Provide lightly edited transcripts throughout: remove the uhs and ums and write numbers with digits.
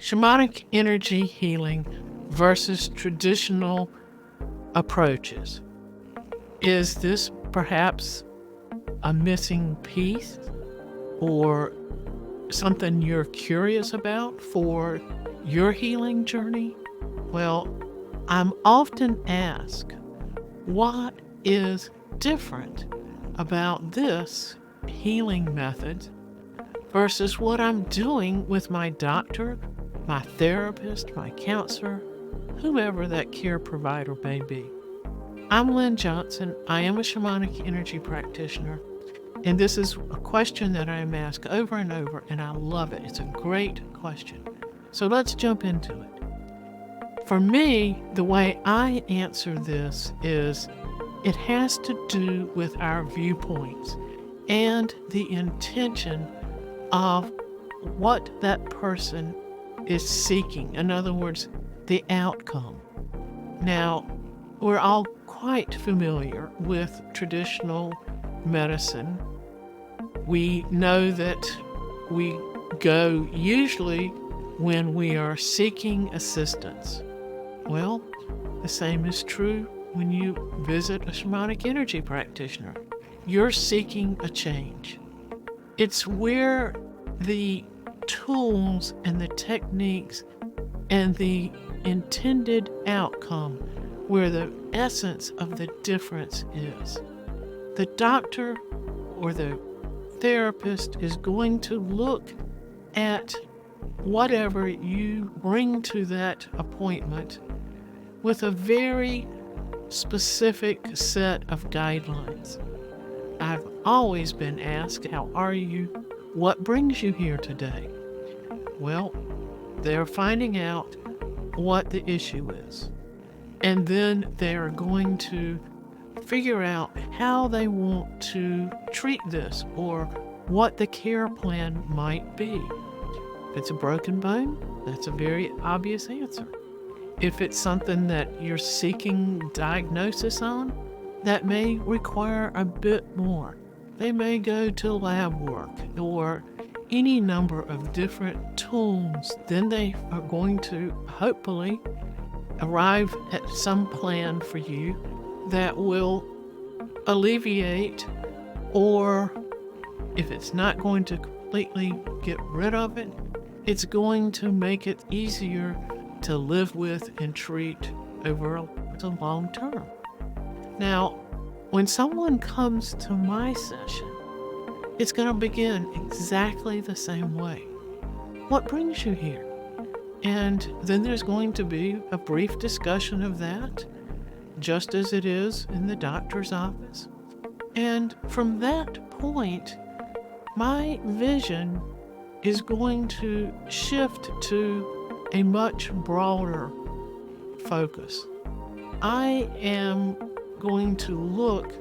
Shamanic energy healing versus traditional approaches. Is this perhaps a missing piece or something you're curious about for your healing journey? Well, I'm often asked, what is different about this healing method versus what I'm doing with my doctor, my therapist, my counselor, whomever that care provider may be? I'm Lynn Johnson. I am a shamanic energy practitioner, and this is a question that I am asked over and over, and I love it. It's a great question. So let's jump into it. For me, the way I answer this is it has to do with our viewpoints and the intention of what that person is seeking. In other words, the outcome. Now, we're all quite familiar with traditional medicine. We know that we go usually when we are seeking assistance. Well, the same is true when you visit a shamanic energy practitioner. You're seeking a change. It's where the tools and the techniques and the intended outcome, where the essence of the difference is. The doctor or the therapist is going to look at whatever you bring to that appointment with a very specific set of guidelines. I've always been asked, how are you? What brings you here today? Well, they're finding out what the issue is. And then they're going to figure out how they want to treat this or what the care plan might be. If it's a broken bone, that's a very obvious answer. If it's something that you're seeking diagnosis on, that may require a bit more. They may go to lab work or any number of different tools. Then they are going to hopefully arrive at some plan for you that will alleviate, or if it's not going to completely get rid of it, it's going to make it easier to live with and treat over the long term. Now, when someone comes to my session, it's going to begin exactly the same way. What brings you here? And then there's going to be a brief discussion of that, just as it is in the doctor's office. And from that point, my vision is going to shift to a much broader focus. I am going to look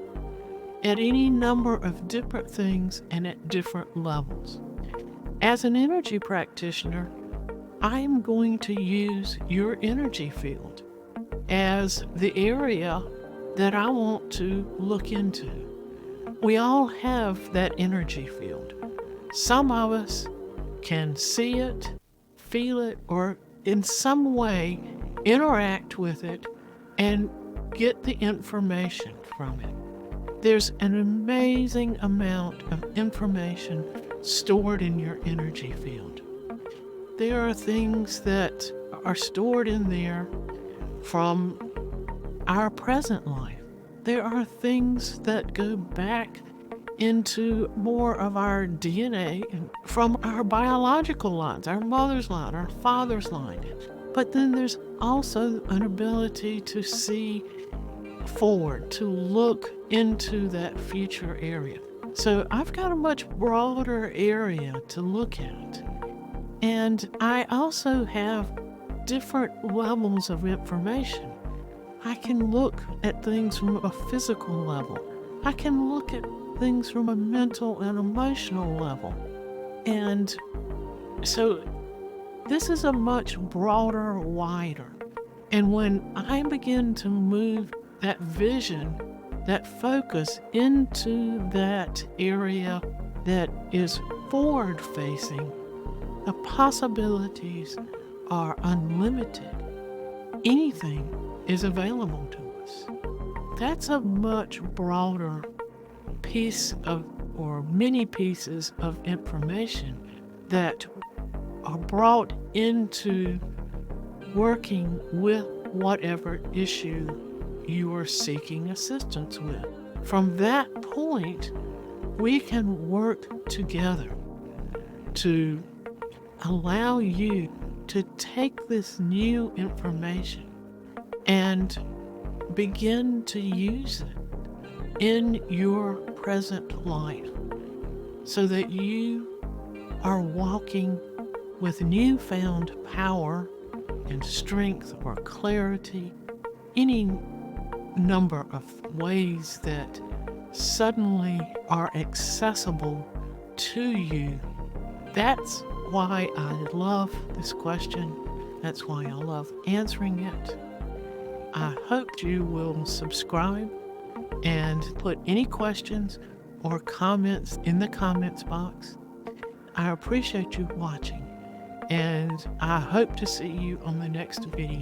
at any number of different things and at different levels. As an energy practitioner, I am going to use your energy field as the area that I want to look into. We all have that energy field. Some of us can see it, feel it, or in some way interact with it and get the information from it. There's an amazing amount of information stored in your energy field. There are things that are stored in there from our present life. There are things that go back into more of our DNA from our biological lines, our mother's line, our father's line. But then there's also an ability to see forward, to look into that future area. So I've got a much broader area to look at. And I also have different levels of information. I can look at things from a physical level. I can look at things from a mental and emotional level. And so this is a much broader, wider. And when I begin to move that vision, that focus into that area that is forward-facing, the possibilities are unlimited. Anything is available to us. That's a much broader piece of, or many pieces of information that are brought into working with whatever issue you are seeking assistance with. From that point, we can work together to allow you to take this new information and begin to use it in your present life so that you are walking with newfound power and strength or clarity, any number of ways that suddenly are accessible to you. That's why I love this question. That's why I love answering it. I hope you will subscribe and put any questions or comments in the comments box. I appreciate you watching, and I hope to see you on the next video.